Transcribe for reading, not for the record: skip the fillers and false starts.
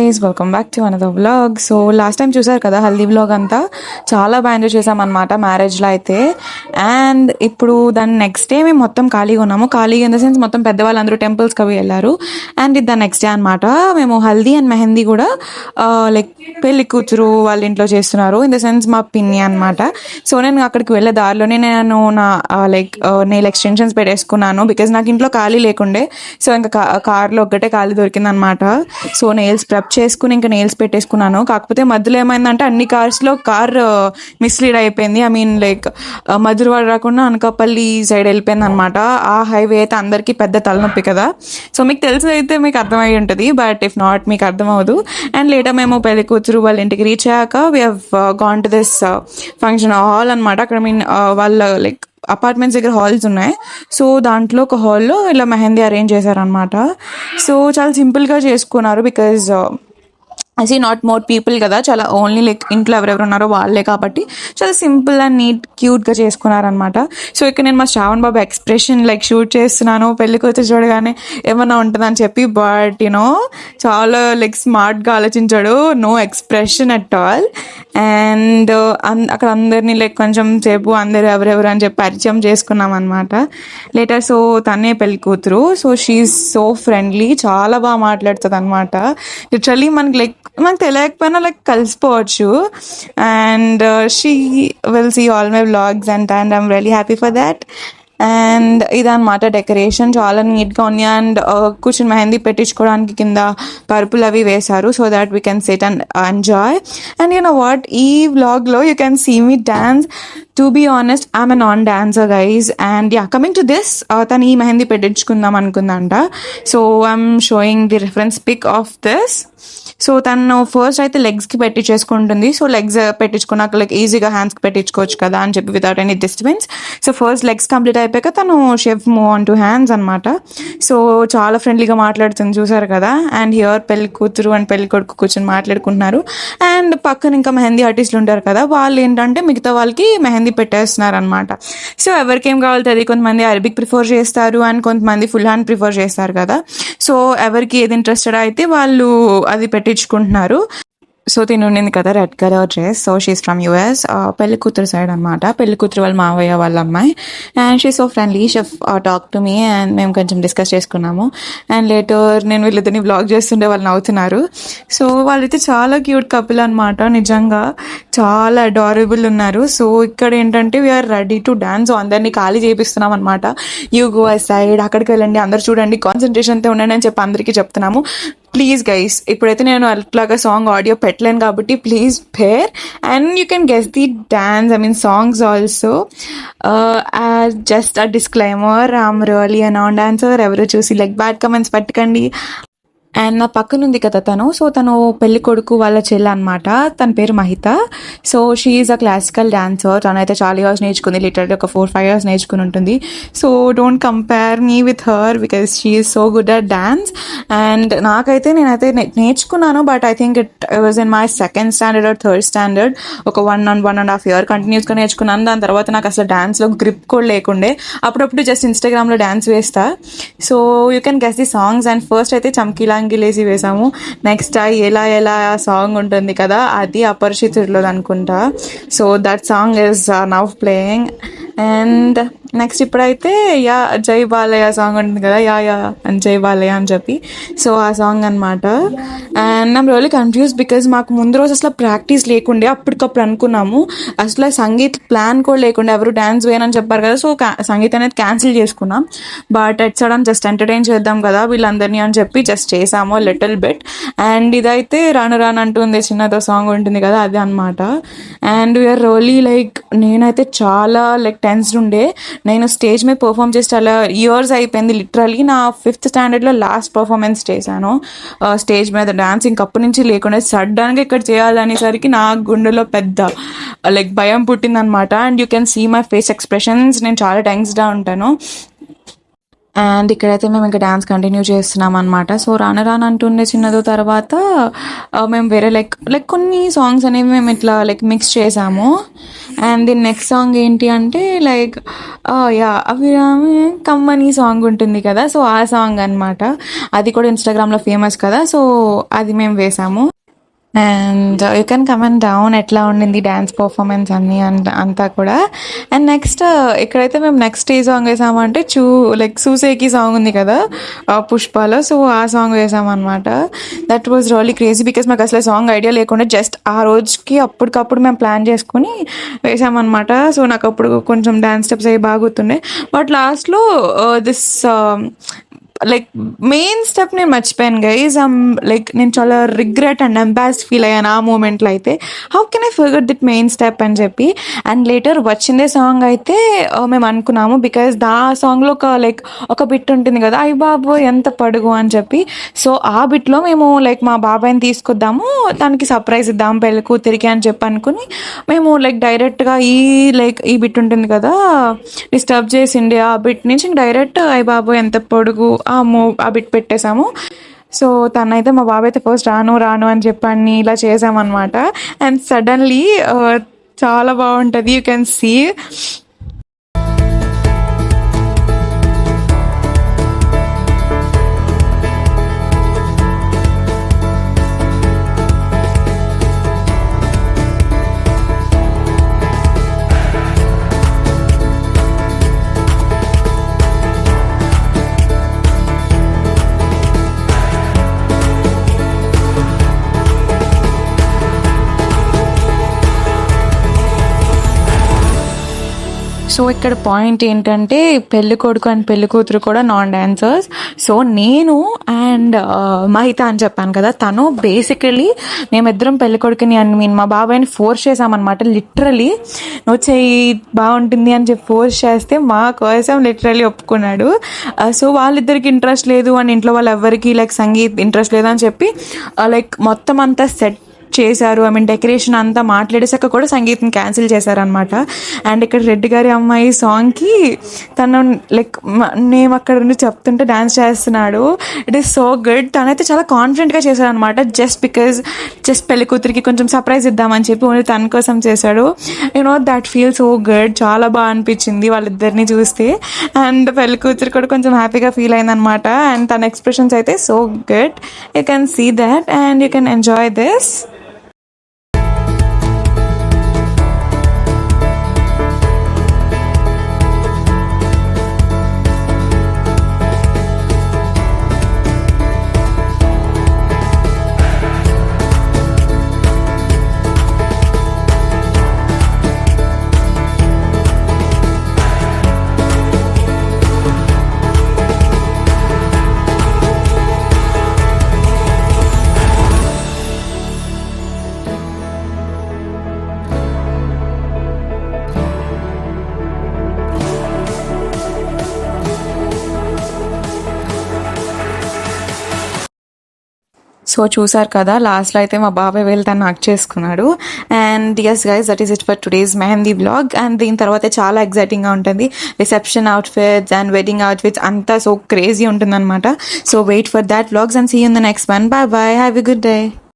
Guys, welcome back to another vlog. So last time చూసారు కదా haldi vlog అంతా చాలా బాగా ఎంజాయ్ చేసామన్నమాట మ్యారేజ్లో అయితే. అండ్ ఇప్పుడు దాని నెక్స్ట్ డే మేము మొత్తం ఖాళీగా ఉన్నాము. ఖాళీగా ఇన్ ద సెన్స్ మొత్తం పెద్దవాళ్ళందరూ టెంపుల్స్కి అవి వెళ్ళారు. అండ్ ఇది దాని నెక్స్ట్ డే అనమాట. మేము హల్దీ అండ్ మెహందీ కూడా లైక్ పెళ్లి కూతురు వాళ్ళ ఇంట్లో చేస్తున్నారు. ఇన్ ద సెన్స్ మా పిన్ని అనమాట. సో నేను అక్కడికి వెళ్ళే దారిలోనే నేను నా నెయిల్ ఎక్స్టెన్షన్స్ పెట్టేసుకున్నాను. బికాజ్ నాకు ఇంట్లో ఖాళీ లేకుండే. సో ఇంకా కార్లో ఒక్కటే ఖాళీ దొరికింది అనమాట. సో నెయిల్స్ ప్రెప్ చేసుకుని ఇంకా నెయిల్స్ పెట్టేసుకున్నాను. కాకపోతే మధ్యలో ఏమైందంటే అన్ని కార్స్లో కార్ మిస్లీడ్ అయిపోయింది. ఐ మీన్ మధురవాడ రాకుండా అనకాపల్లి సైడ్ వెళ్ళిపోయింది అనమాట. ఆ హైవే అయితే అందరికీ పెద్ద తలనొప్పి కదా. సో మీకు తెలిసి అయితే మీకు అర్థమై ఉంటుంది, బట్ ఇఫ్ నాట్ మీకు అర్థం అవ్వదు. అండ్ లేటర్ మేము పెళ్లి కూతురు వాళ్ళ ఇంటికి రీచ్ అయ్యాక we have gone to this function hall అనమాట. అక్కడ వాళ్ళ అపార్ట్మెంట్స్ దగ్గర హాల్స్ ఉన్నాయి. సో దాంట్లో ఒక హాల్లో ఇలా మెహందీ అరేంజ్ చేశారనమాట. సో చాలా సింపుల్గా చేసుకున్నారు. బికాజ్ నాట్ మోర్ పీపుల్ కదా, చాలా ఓన్లీ ఇంట్లో ఎవరెవరు ఉన్నారో వాళ్ళే కాబట్టి చాలా సింపుల్ అండ్ నీట్ క్యూట్గా చేసుకున్నారనమాట. సో ఇక్కడ నేను మా శ్రావణ్ బాబు ఎక్స్ప్రెషన్ షూట్ చేస్తున్నాను పెళ్లి కూతురు చూడగానే ఏమన్నా ఉంటుందని చెప్పి. బట్ చాలా స్మార్ట్గా ఆలోచించాడు. No expression at all. And అక్కడ అందరినీ కొంచెం సేపు అందరు ఎవరెవరు అని చెప్పి పరిచయం చేసుకున్నాం అనమాట లేటర్. సో తనే పెళ్లి కూతురు. సో షీఈ్ సో ఫ్రెండ్లీ, చాలా బాగా మాట్లాడుతుంది అనమాట. లిటరలీ మనకు తెలియకపోయినా కలిసిపోవచ్చు. And she will see all my vlogs and I'm really happy for that. And ఇదన్నమాట డెకరేషన్ చాలా నీట్గా ఉంది. అండ్ కూర్చొని మెహందీ పెట్టించుకోవడానికి కింద పరుపులు అవి వేశారు. So that we can sit and enjoy. And you know what, ఈ వ్లాగ్లో you can see me dance. To be honest, I'm a non dancer guys. And coming to this, తను ఈ మెహందీ పెట్టించుకుందాం అనుకుందంట. So I'm showing the reference pic of this. So తను first అయితే లెగ్స్కి పెట్టించేసుకుంటుంది. So legs పెట్టించుకున్నాక ఈజీగా హ్యాండ్స్కి పెట్టించుకోవచ్చు కదా అని చెప్పి without any disturbance. So first legs complete అయిపోయాక తను chef move on to hands అనమాట. సో చాలా ఫ్రెండ్లీగా మాట్లాడుతుంది, చూసారు కదా. అండ్ హియర్ పెళ్లి కూతురు అండ్ పెళ్లి కొడుకు కూర్చొని మాట్లాడుకుంటున్నారు. అండ్ పక్కన ఇంకా మెహందీ ఆర్టిస్టులు ఉంటారు కదా, వాళ్ళు ఏంటంటే మిగతా వాళ్ళకి మెహందీ పెట్టేస్తున్నారు అనమాట. సో ఎవరికేం కావాలో తెలియదు, కొంతమంది అరబిక్ ప్రిఫర్ చేస్తారు అండ్ కొంతమంది ఫుల్ హ్యాండ్ ప్రిఫర్ చేస్తారు కదా. సో ఎవరికి ఏది ఇంట్రెస్టెడ్ అయితే వాళ్ళు అది పెట్టించుకుంటున్నారు. సో తిని ఉండింది కదా red colour dress. So she's from US, పెళ్లి కూతురు సైడ్ అనమాట. పెళ్లి కూతురు వాళ్ళ మావయ్య వాళ్ళ అమ్మాయి. And she so friendly, chef talk to me. And మేము కొంచెం డిస్కస్ చేసుకున్నాము. అండ్ లేటర్ నేను వీళ్ళిద్దరిని వ్లాగ్ చేస్తుండే వాళ్ళు నవ్వుతున్నారు. సో వాళ్ళైతే చాలా క్యూట్ కపుల్ అనమాట, నిజంగా చాలా అడారబుల్ ఉన్నారు. సో ఇక్కడ ఏంటంటే వీఆర్ రెడీ టు డాన్స్. అందరినీ ఖాళీ చేపిస్తున్నాం అనమాట. యూ గో సైడ్, అక్కడికి వెళ్ళండి, అందరు చూడండి, కాన్సన్ట్రేషన్తో ఉండండి అని చెప్పి అందరికీ చెప్తున్నాము. ప్లీజ్ గైస్, ఇప్పుడైతే నేను అట్లాగా సాంగ్ ఆడియో పెట్టలేను కాబట్టి please bear. And you can guess the dance, I mean songs also. Just a disclaimer, I'm really a non dancer. ఎవరు చూసి బ్యాడ్ కమెంట్స్ పెట్టకండి. అండ్ నా పక్కన ఉంది కదా తను. సో తను పెళ్లి కొడుకు వాళ్ళ చెల్లి అనమాట. తన పేరు Mahitha. So she is a classical dancer. తనైతే చాలా ఇయర్స్ నేర్చుకుంది, లిటరల్లీ ఒక 4-5 years నేర్చుకుని ఉంటుంది. So don't compare me with her because she is so good at dance. And నేనైతే నేర్చుకున్నాను, but I think it was in my 2nd standard or 3rd standard. ఒక 1.5 years కంటిన్యూస్గా నేర్చుకున్నాను. దాని తర్వాత నాకు అసలు డాన్స్లో గ్రిప్ కూడా లేకుండే. అప్పుడప్పుడు జస్ట్ ఇన్స్టాగ్రామ్లో డాన్స్ వేస్తా. So you can guess the songs. And first అయితే చమ్కీలా గిలేసి వేసాము. నెక్స్ట్ ఎలా ఎలా సాంగ్ ఉంటుంది కదా, అది అపరిచితుల్లో అనుకుంటా. So that song is now playing. And next ఇప్పుడైతే జై బాలయ్య సాంగ్ ఉంటుంది కదా, అండ్ జై బాలయ్య అని చెప్పి. సో ఆ సాంగ్ అనమాట. And I'm really confuse because మాకు ముందు రోజు అసలు ప్రాక్టీస్ లేకుండే. అప్పటికప్పుడు అనుకున్నాము, అసలు సంగీత్ ప్లాన్ కూడా లేకుండా ఎవరు డాన్స్ వేయనని చెప్పారు కదా. సో సంగీత్ అనేది క్యాన్సిల్ చేసుకున్నాం. But at sudden just entertain చేద్దాం కదా వీళ్ళందరినీ అని చెప్పి జస్ట్ చేసాము లిటిల్ బిట్. అండ్ ఇదైతే రాను రాను అంటుంది చిన్నదో సాంగ్ ఉంటుంది కదా, అది అనమాట. అండ్ వీఆర్ రియల్లీ నేనైతే చాలా టెన్స్డ్ ఉండే. నేను స్టేజ్ మీద పర్ఫామ్ చేసి చాలా ఇయర్స్ అయిపోయింది. లిటరలీ నా 5th standard లాస్ట్ పర్ఫార్మెన్స్ చేశాను స్టేజ్ మీద డాన్స్. ఇంకప్పటి నుంచి లేకుండా సడన్గా ఇక్కడ చేయాలనేసరికి నా గుండెలో పెద్ద భయం పుట్టిందనమాట. And you can see my face expressions, నేను చాలా టెన్స్డ్గా ఉంటాను. అండ్ ఇక్కడైతే మేము ఇంకా డాన్స్ కంటిన్యూ చేస్తున్నాం అనమాట. సో రాను అంటుండే చిన్నదో తర్వాత మేము వేరే కొన్ని సాంగ్స్ అనేవి మేము ఇట్లా మిక్స్ చేసాము. అండ్ దీని నెక్స్ట్ సాంగ్ ఏంటి అంటే లైక్ యా అభిరామి కమ్మని సాంగ్ ఉంటుంది కదా, సో ఆ సాంగ్ అనమాట. అది కూడా ఇన్స్టాగ్రామ్లో ఫేమస్ కదా, సో అది మేము వేసాము. And you can comment down ఎట్లా ఉండింది డ్యాన్స్ పర్ఫార్మెన్స్ అన్నీ అంతా కూడా. అండ్ నెక్స్ట్ ఇక్కడైతే మేము నెక్స్ట్ ఏ సాంగ్ వేసామంటే లైక్ సూసేకి సాంగ్ ఉంది కదా పుష్పలో, సో ఆ సాంగ్ వేసామన్నమాట. That was really crazy because మాకు అసలు సాంగ్ ఐడియా లేకుండా జస్ట్ ఆ రోజుకి అప్పటికప్పుడు మేము ప్లాన్ చేసుకుని వేసామన్నమాట. సో నాకు అప్పుడు కొంచెం డ్యాన్స్ స్టెప్స్ అవి బాగా గుర్తుండే. బట్ లాస్ట్లో దిస్ లైక్ మెయిన్ స్టెప్ నేను మర్చిపోయాను గైజ్. లైక్ నేను చాలా రిగ్రెట్ అండ్ ఎంబారస్డ్ ఫీల్ అయ్యాను ఆ మూమెంట్లో అయితే. How can I forget that main step అని చెప్పి. అండ్ లేటర్ వచ్చిందే సాంగ్ అయితే మేము అనుకున్నాము బికాజ్ ఆ సాంగ్లో ఒక బిట్ ఉంటుంది కదా, అయ్య బాబు ఎంత పడుగు అని చెప్పి. సో ఆ బిట్లో మేము లైక్ మా బాబాయ్ని తీసుకొద్దాము, దానికి సర్ప్రైజ్ ఇద్దాం పెళ్ళి కూతురికి అని చెప్పి అనుకుని మేము లైక్ డైరెక్ట్గా ఈ బిట్ ఉంటుంది కదా డిస్టర్బ్ చేసిండే ఆ బిట్ నుంచి డైరెక్ట్ అయ్య బాబు ఎంత పొడుగు ఆ బిట్ పెట్టేశాము. సో తనైతే మా బాబాయ్ అయితే ఫస్ట్ రాను అని చెప్పని ఇలా చేసామన్నమాట. అండ్ సడన్లీ చాలా బాగుంటుంది, యూ కెన్ సీ. సో ఇక్కడ పాయింట్ ఏంటంటే పెళ్ళి కొడుకు అండ్ పెళ్ళి కూతురు కూడా నాన్ డాన్సర్స్. సో నేను అండ్ మహిత అని చెప్పాను కదా, తను బేసికలీ మేమిద్దరం పెళ్ళి కొడుకుని అండ్ మా బాబాయ్ని ఫోర్స్ చేసామన్నమాట. లిటరలీ నువ్వు చెయ్యి బాగుంటుంది అని చెప్పి ఫోర్స్ చేస్తే మా కోసం లిటరలీ ఒప్పుకున్నాడు. సో వాళ్ళిద్దరికి ఇంట్రెస్ట్ లేదు అండ్ ఇంట్లో వాళ్ళు ఎవరికి లైక్ సంగీత్ ఇంట్రెస్ట్ లేదు అని చెప్పి లైక్ మొత్తం అంతా సెట్ చేశారు. డెకరేషన్ అంతా మాట్లాడేసాక కూడా సంగీతం క్యాన్సిల్ చేశారనమాట. అండ్ ఇక్కడ రెడ్డి గారి అమ్మాయి సాంగ్కి తను లైక్ నేను అక్కడ నుండి చెప్తుంటే డ్యాన్స్ చేస్తున్నాడు. It is so good. తనైతే చాలా కాన్ఫిడెంట్గా చేశాడనమాట. జస్ట్ పెళ్లి కూతురికి కొంచెం సర్ప్రైజ్ ఇద్దామని చెప్పి ఓన్లీ తన కోసం చేశాడు. That feel so good. చాలా బాగా అనిపించింది వాళ్ళిద్దరిని చూస్తే. అండ్ పెళ్లి కూతురు కూడా కొంచెం హ్యాపీగా ఫీల్ అయిందనమాట. అండ్ తన ఎక్స్ప్రెషన్స్ అయితే so good. You can see that and you can enjoy this. So చూసారు కదా, లాస్ట్లో అయితే మా బాబాయ్ వెళ్ళి తను హక్ చేసుకున్నాడు. And yes guys, that is it for today's mehndi vlog. And దీని తర్వాత చాలా ఎగ్జైటింగ్గా ఉంటుంది. Reception outfits and wedding outfits అంతా సో క్రేజీ ఉంటుందన్నమాట. So wait for that vlogs and see you in the next one. Bye bye, have a good day.